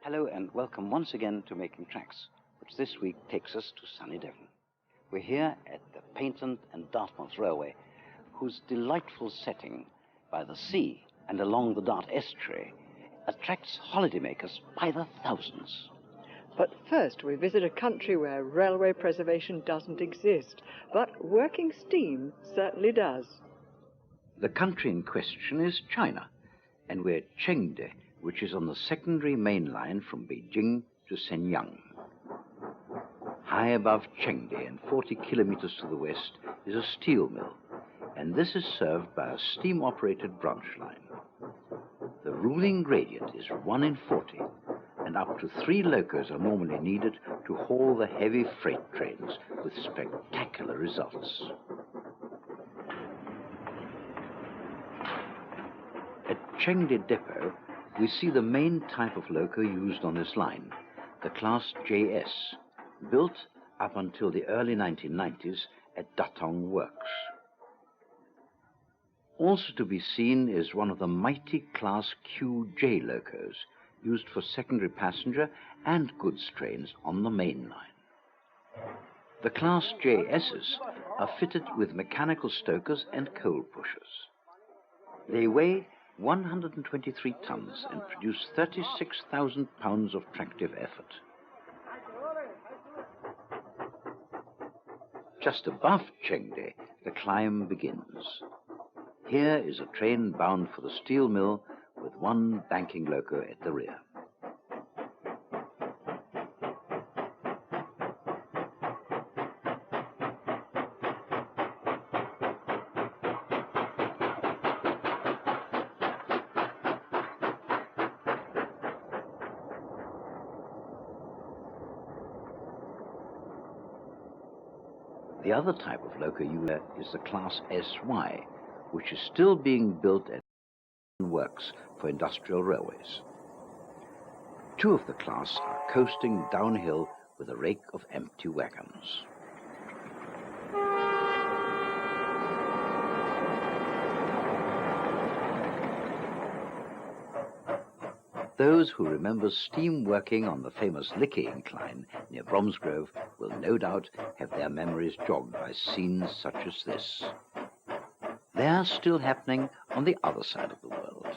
Hello and welcome once again to Making Tracks, which this week takes us to sunny Devon. We're here at the Paignton and Dartmouth Railway, whose delightful setting by the sea and along the Dart estuary attracts holidaymakers by the thousands. But first we visit a country where railway preservation doesn't exist, but working steam certainly does. The country in question is China, and we're at Chengde, which is on the secondary main line from Beijing to Shenyang. High above Chengde and 40 kilometers to the west is a steel mill, and this is served by a steam-operated branch line. The ruling gradient is 1 in 40, and up to 3 locos are normally needed to haul the heavy freight trains with spectacular results. At Chengde Depot, we see the main type of loco used on this line, the Class JS, built up until the early 1990s at Datong Works. Also to be seen is one of the mighty Class QJ locos, used for secondary passenger and goods trains on the main line. The Class JSs are fitted with mechanical stokers and coal pushers. They weigh 123 tons and produce 36,000 pounds of tractive effort. Just above Chengde, the climb begins. Here is a train bound for the steel mill with 1 banking loco at the rear. The other type of loco user is the Class SY, which is still being built at works for industrial railways. 2 of the class are coasting downhill with a rake of empty wagons. Those who remember steam working on the famous Lickey incline near Bromsgrove will no doubt have their memories jogged by scenes such as this. They are still happening on the other side of the world.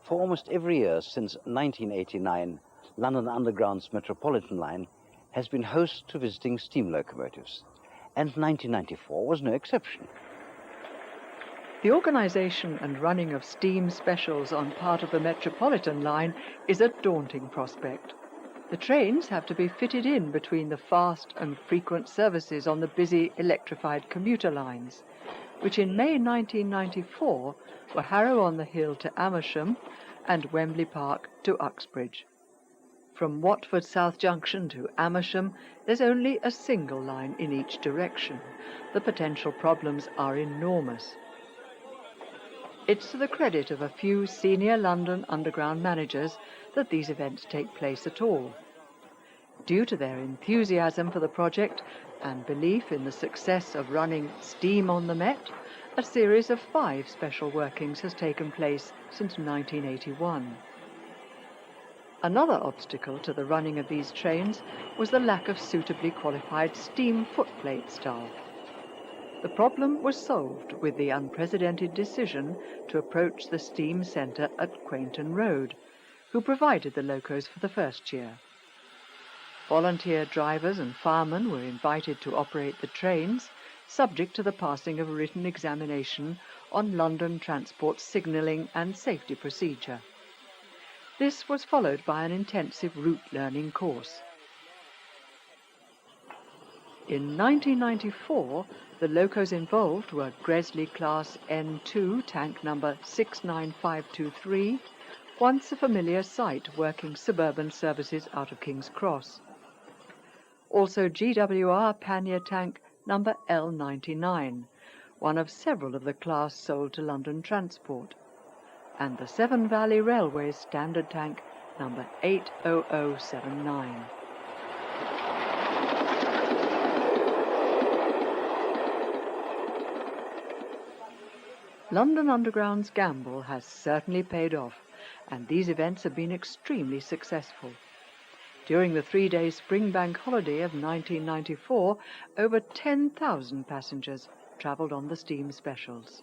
For almost every year since 1989, London Underground's Metropolitan line has been host to visiting steam locomotives, and 1994 was no exception. The organisation and running of steam specials on part of the Metropolitan line is a daunting prospect. The trains have to be fitted in between the fast and frequent services on the busy electrified commuter lines, which in May 1994 were Harrow-on-the-Hill to Amersham and Wembley Park to Uxbridge. From Watford South Junction to Amersham, there's only a single line in each direction. The potential problems are enormous. It's to the credit of a few senior London Underground managers that these events take place at all. Due to their enthusiasm for the project and belief in the success of running steam on the Met, a series of 5 special workings has taken place since 1981. Another obstacle to the running of these trains was the lack of suitably qualified steam footplate staff. The problem was solved with the unprecedented decision to approach the steam centre at Paignton Road, who provided the locos for the first year. Volunteer drivers and firemen were invited to operate the trains, subject to the passing of a written examination on London transport signalling and safety procedure. This was followed by an intensive route learning course. In 1994, the locos involved were Gresley Class N2 tank number 69523, once a familiar sight working suburban services out of King's Cross. Also GWR pannier tank number L99, one of several of the class sold to London Transport, and the Severn Valley Railway's standard tank number 80079. London Underground's gamble has certainly paid off, and these events have been extremely successful. During the 3-day spring bank holiday of 1994, over 10,000 passengers travelled on the steam specials.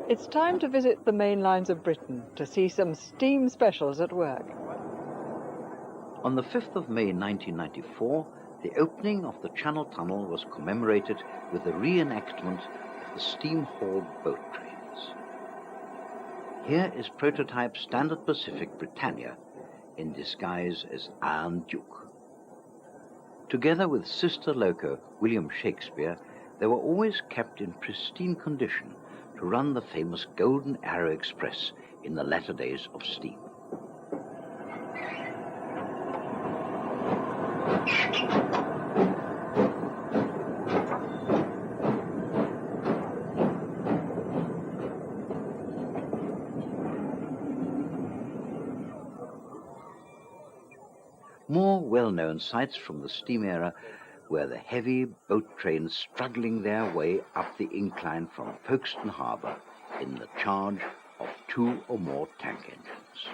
It's time to visit the main lines of Britain to see some steam specials at work. On the 5th of May 1994, the opening of the Channel Tunnel was commemorated with the reenactment of the steam-hauled boat trains. Here is prototype Standard Pacific Britannia, in disguise as Iron Duke. Together with sister loco William Shakespeare, they were always kept in pristine condition to run the famous Golden Arrow Express in the latter days of steam. More well-known sights from the steam era were the heavy boat trains struggling their way up the incline from Folkestone Harbour in the charge of 2 or more tank engines.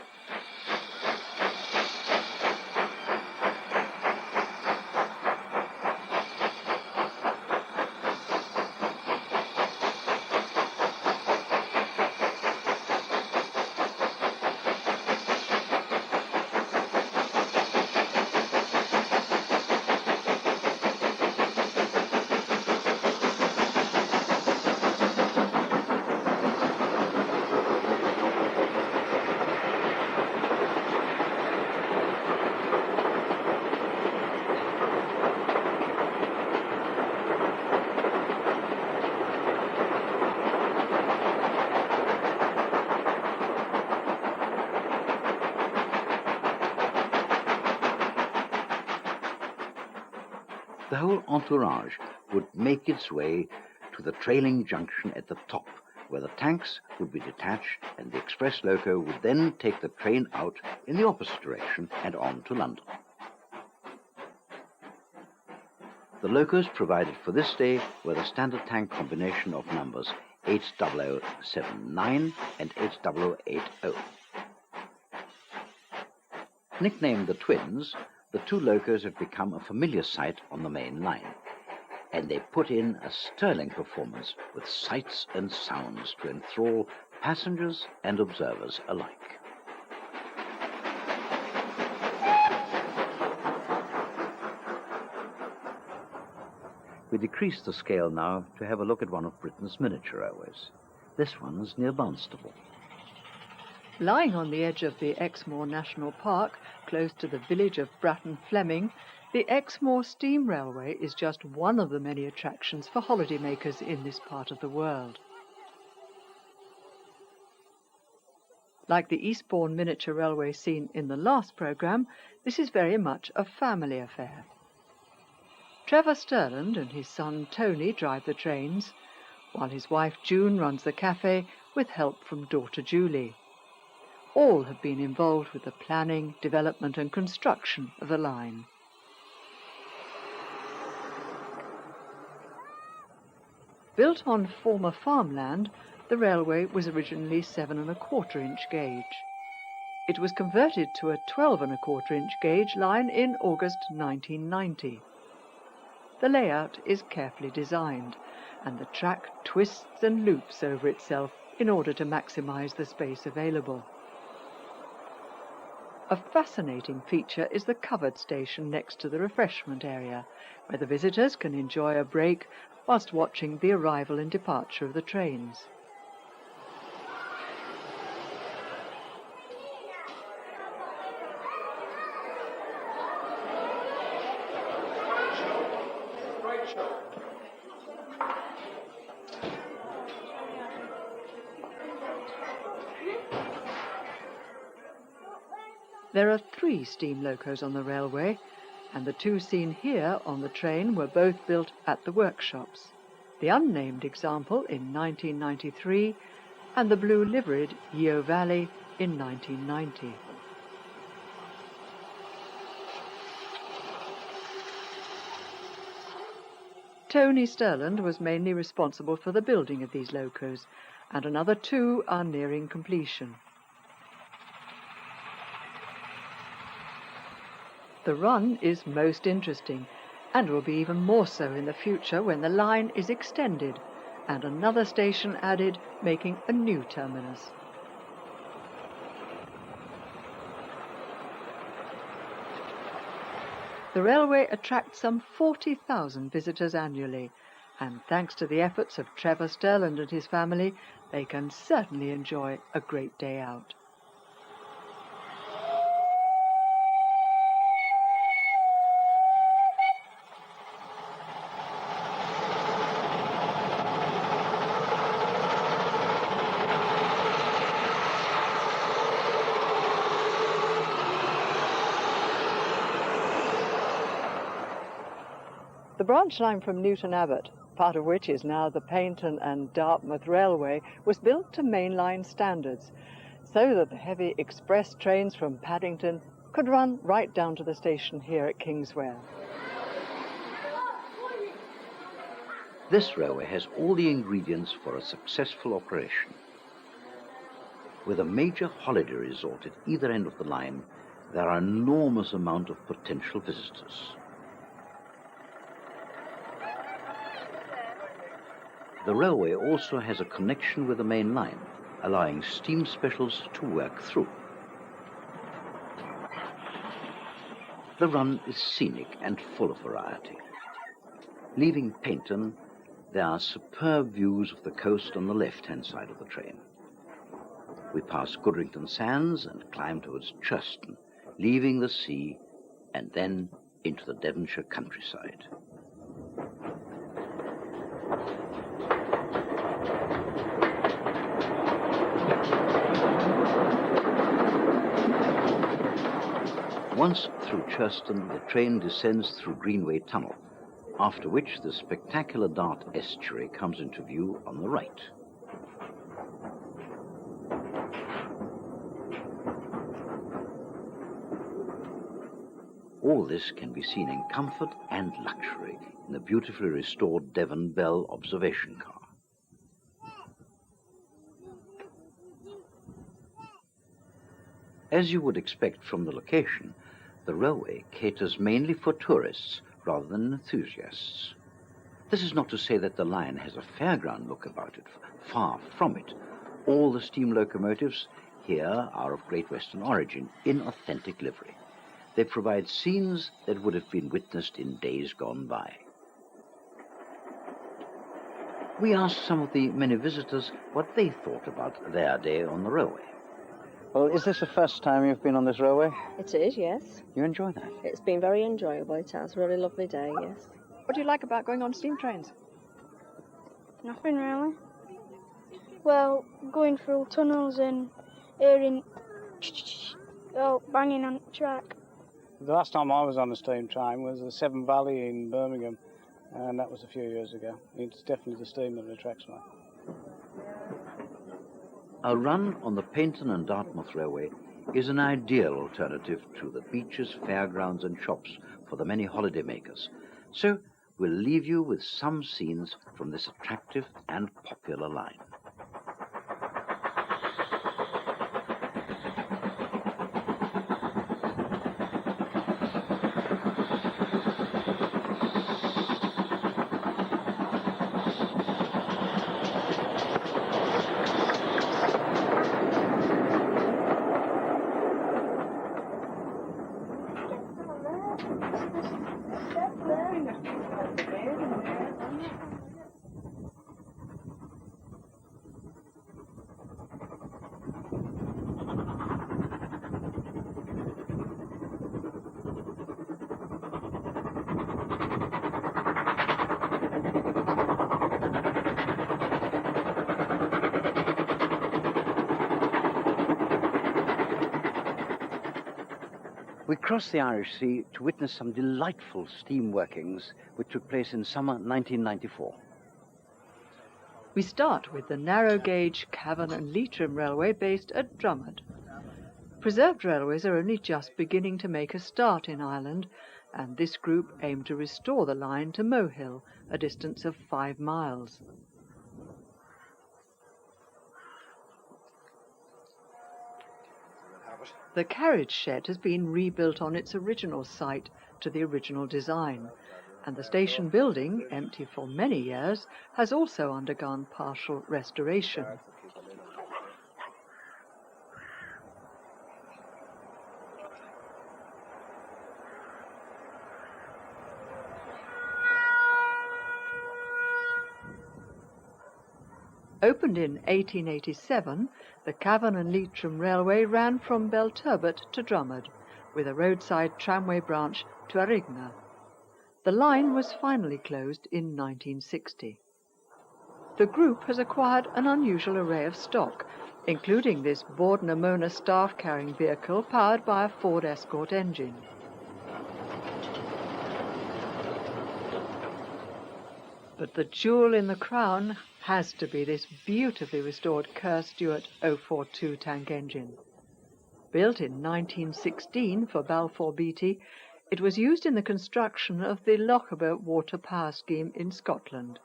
The whole entourage would make its way to the trailing junction at the top, where the tanks would be detached and the express loco would then take the train out in the opposite direction and on to London. The locos provided for this day were the standard tank combination of numbers 80079 and 80080. Nicknamed the Twins, the 2 locos have become a familiar sight on the main line, and they put in a sterling performance with sights and sounds to enthrall passengers and observers alike. We decrease the scale now to have a look at one of Britain's miniature railways. This one's near Barnstaple. Lying on the edge of the Exmoor National Park, close to the village of Bratton Fleming, the Exmoor Steam Railway is just one of the many attractions for holidaymakers in this part of the world. Like the Eastbourne Miniature Railway seen in the last programme, this is very much a family affair. Trevor Stirland and his son Tony drive the trains, while his wife June runs the cafe with help from daughter Julie. All have been involved with the planning, development and construction of the line. Built on former farmland, the railway was originally 7¼ inch gauge. It was converted to a 12¼ inch gauge line in August 1990. The layout is carefully designed, and the track twists and loops over itself in order to maximise the space available. A fascinating feature is the covered station next to the refreshment area, where the visitors can enjoy a break whilst watching the arrival and departure of the trains. There are 3 steam locos on the railway, and the 2 seen here on the train were both built at the workshops. The unnamed example in 1993 and the blue liveried Yeo Valley in 1990. Tony Stirland was mainly responsible for the building of these locos, and another 2 are nearing completion. The run is most interesting, and will be even more so in the future when the line is extended and another station added, making a new terminus. The railway attracts some 40,000 visitors annually, and thanks to the efforts of Trevor Stirland and his family, they can certainly enjoy a great day out. The branch line from Newton Abbot, part of which is now the Paignton and Dartmouth Railway, was built to mainline standards, so that the heavy express trains from Paddington could run right down to the station here at Kingswear. This railway has all the ingredients for a successful operation. With a major holiday resort at either end of the line, there are an enormous amount of potential visitors. The railway also has a connection with the main line, allowing steam specials to work through. The run is scenic and full of variety. Leaving Paignton, there are superb views of the coast on the left-hand side of the train. We pass Goodrington Sands and climb towards Churston, leaving the sea and then into the Devonshire countryside. Once through Churston, the train descends through Greenway Tunnel, after which the spectacular Dart estuary comes into view on the right. All this can be seen in comfort and luxury in the beautifully restored Devon Bell observation car. As you would expect from the location, the railway caters mainly for tourists rather than enthusiasts. This is not to say that the line has a fairground look about it. Far from it. All the steam locomotives here are of Great Western origin, in authentic livery. They provide scenes that would have been witnessed in days gone by. We asked some of the many visitors what they thought about their day on the railway. Well, is this the first time you've been on this railway? It is, yes. You enjoy that? It's been very enjoyable. It has. A really lovely day, yes. What do you like about going on steam trains? Nothing really. Well, going through tunnels and hearing banging on the track. The last time I was on a steam train was the Severn Valley in Birmingham, and that was a few years ago. It's definitely the steam that attracts me. A run on the Paignton and Dartmouth Railway is an ideal alternative to the beaches, fairgrounds and shops for the many holidaymakers. So we'll leave you with some scenes from this attractive and popular line. We crossed the Irish Sea to witness some delightful steam workings which took place in summer 1994. We start with the narrow gauge Cavan and Leitrim Railway based at Drummond. Preserved railways are only just beginning to make a start in Ireland, and this group aimed to restore the line to Mohill, a distance of 5 miles. The carriage shed has been rebuilt on its original site to the original design, and the station building, empty for many years, has also undergone partial restoration. Opened in 1887, the Cavan and Leitrim Railway ran from Belturbet to Drummond, with a roadside tramway branch to Arigna. The line was finally closed in 1960. The group has acquired an unusual array of stock, including this Bord-na-Mona staff-carrying vehicle powered by a Ford Escort engine. But the jewel in the crown has to be this beautifully restored Kerr Stewart 042 tank engine. Built in 1916 for Balfour Beatty, it was used in the construction of the Lochaber water power scheme in Scotland.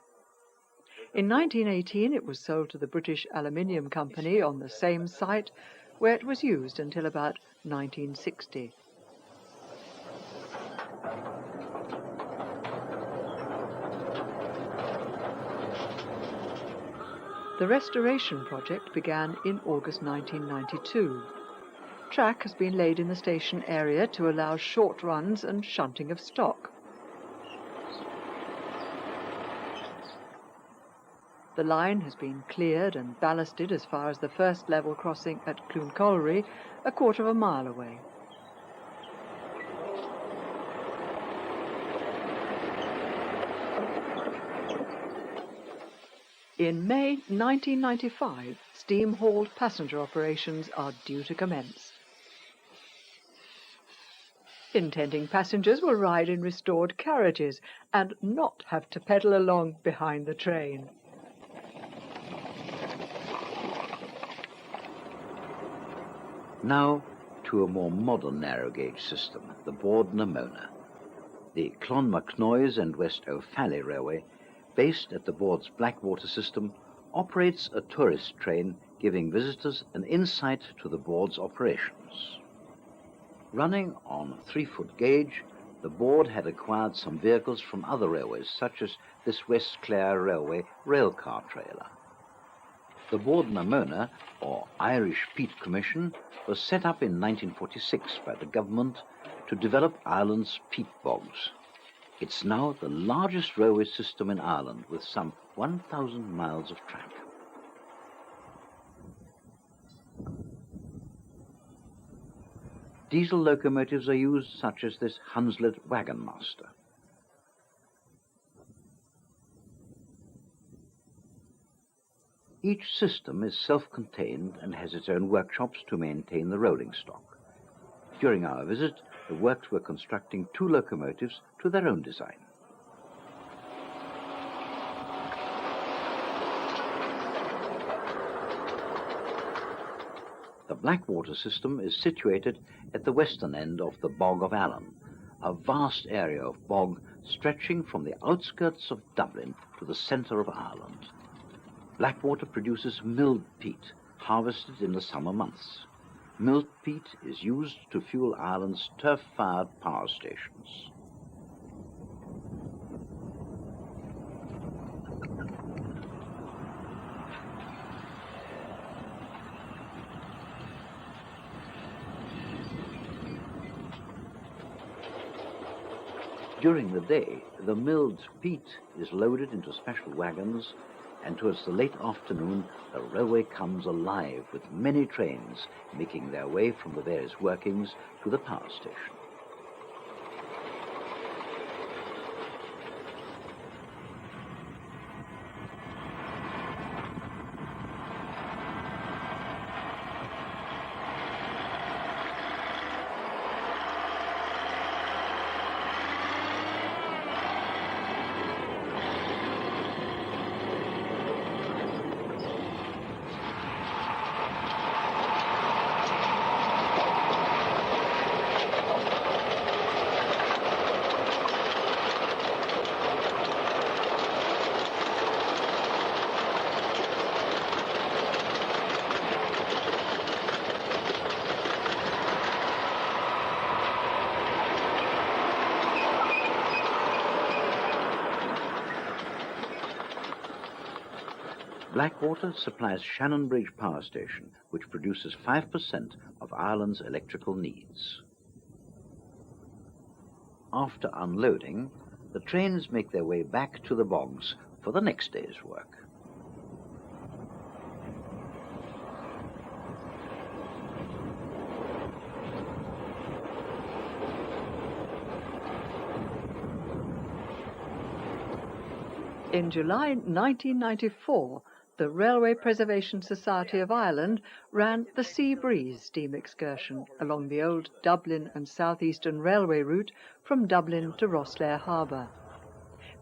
In 1918 it was sold to the British Aluminium Company on the same site, where it was used until about 1960. The restoration project began in August 1992. Track has been laid in the station area to allow short runs and shunting of stock. The line has been cleared and ballasted as far as the first level crossing at Clooncolry, a quarter of a mile away. In May 1995, steam-hauled passenger operations are due to commence. Intending passengers will ride in restored carriages and not have to pedal along behind the train. Now to a more modern narrow gauge system, the Bord-na-Mona. The Clonmacnoise and West O'Falley Railway, based at the Bord's Blackwater system, operates a tourist train giving visitors an insight to the Bord's operations. Running on a 3-foot gauge, the Board had acquired some vehicles from other railways, such as this West Clare Railway railcar trailer. The Bord-na-Mona, or Irish Peat Commission, was set up in 1946 by the government to develop Ireland's peat bogs. It's now the largest railway system in Ireland, with some 1,000 miles of track. Diesel locomotives are used, such as this Hunslet Wagon Master. Each system is self-contained and has its own workshops to maintain the rolling stock. During our visit, the works were constructing 2 locomotives to their own design. The Blackwater system is situated at the western end of the Bog of Allen, a vast area of bog stretching from the outskirts of Dublin to the centre of Ireland. Blackwater produces milled peat, harvested in the summer months. Milled peat is used to fuel Ireland's turf-fired power stations. During the day, the milled peat is loaded into special wagons, and towards the late afternoon, the railway comes alive with many trains making their way from the various workings to the power station. Blackwater supplies Shannonbridge Power Station, which produces 5% of Ireland's electrical needs. After unloading, the trains make their way back to the bogs for the next day's work. In July 1994, the Railway Preservation Society of Ireland ran the Seabreeze steam excursion along the old Dublin and South Eastern Railway route from Dublin to Rosslare Harbour.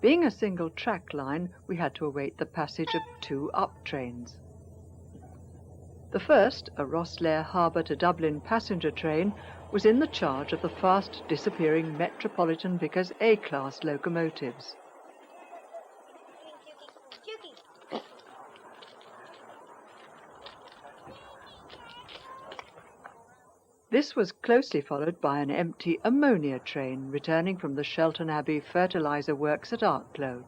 Being a single track line, we had to await the passage of 2 up trains. The first, a Rosslare Harbour to Dublin passenger train, was in the charge of the fast disappearing Metropolitan Vickers A-class locomotives. This was closely followed by an empty ammonia train returning from the Shelton Abbey fertiliser works at Arklow,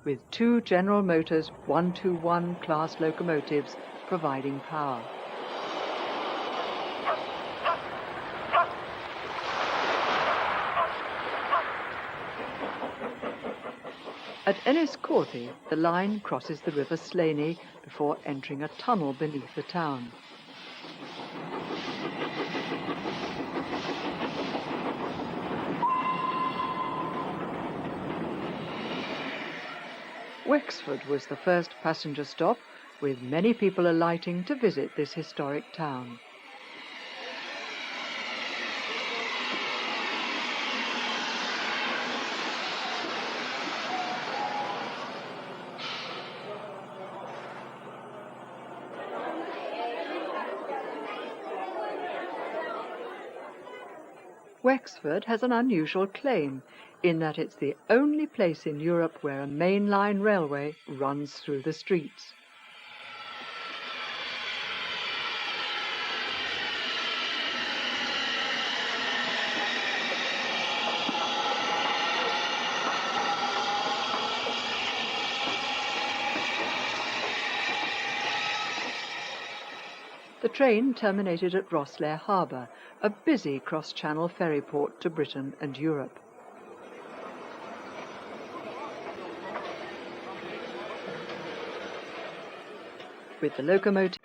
with 2 General Motors 121 class locomotives providing power. At Enniscorthy, the line crosses the River Slaney before entering a tunnel beneath the town. Wexford was the first passenger stop, with many people alighting to visit this historic town. Wexford has an unusual claim in that it's the only place in Europe where a mainline railway runs through the streets. The train terminated at Rosslare Harbour, a busy cross-channel ferry port to Britain and Europe. With the locomotive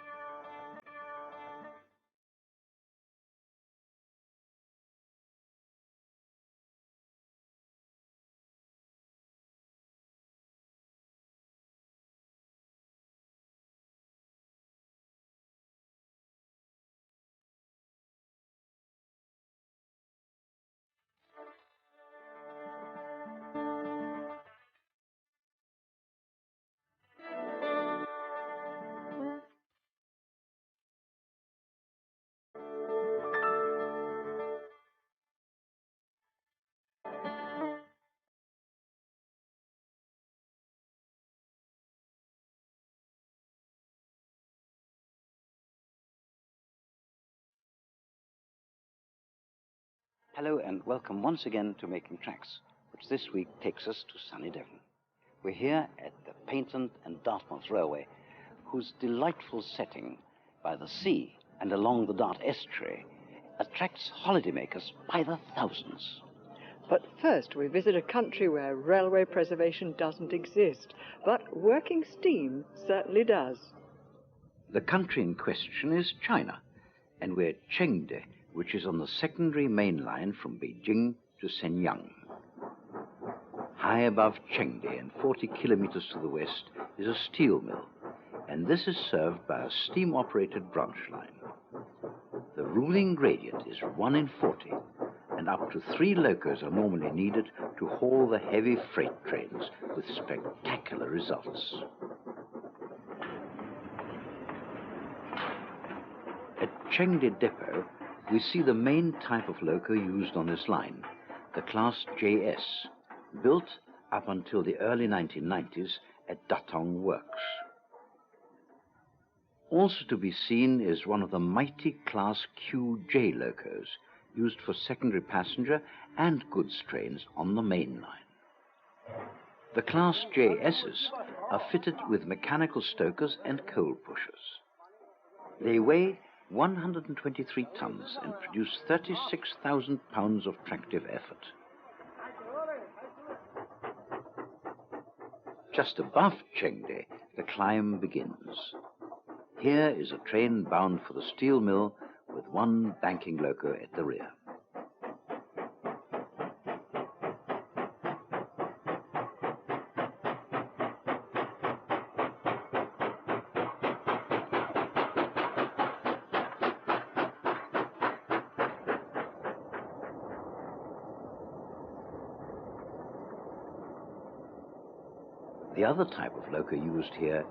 Hello and welcome once again to Making Tracks, which this week takes us to sunny Devon. We're here at the Paignton and Dartmouth Railway, whose delightful setting by the sea and along the Dart estuary attracts holidaymakers by the thousands. But first we visit a country where railway preservation doesn't exist, but working steam certainly does. The country in question is China, and we're at Chengde, which is on the secondary main line from Beijing to Shenyang. High above Chengde and 40 kilometers to the west is a steel mill, and this is served by a steam-operated branch line. The ruling gradient is 1 in 40, and up to 3 locos are normally needed to haul the heavy freight trains with spectacular results. At Chengde Depot, we see the main type of loco used on this line, the Class JS, built up until the early 1990s at Datong Works. Also to be seen is one of the mighty Class QJ locos, used for secondary passenger and goods trains on the main line. The Class JSs are fitted with mechanical stokers and coal pushers. They weigh 123 tons and produce 36,000 pounds of tractive effort. Just above Chengde, the climb begins. Here is a train bound for the steel mill with 1 banking loco at the rear. The other type of loco used here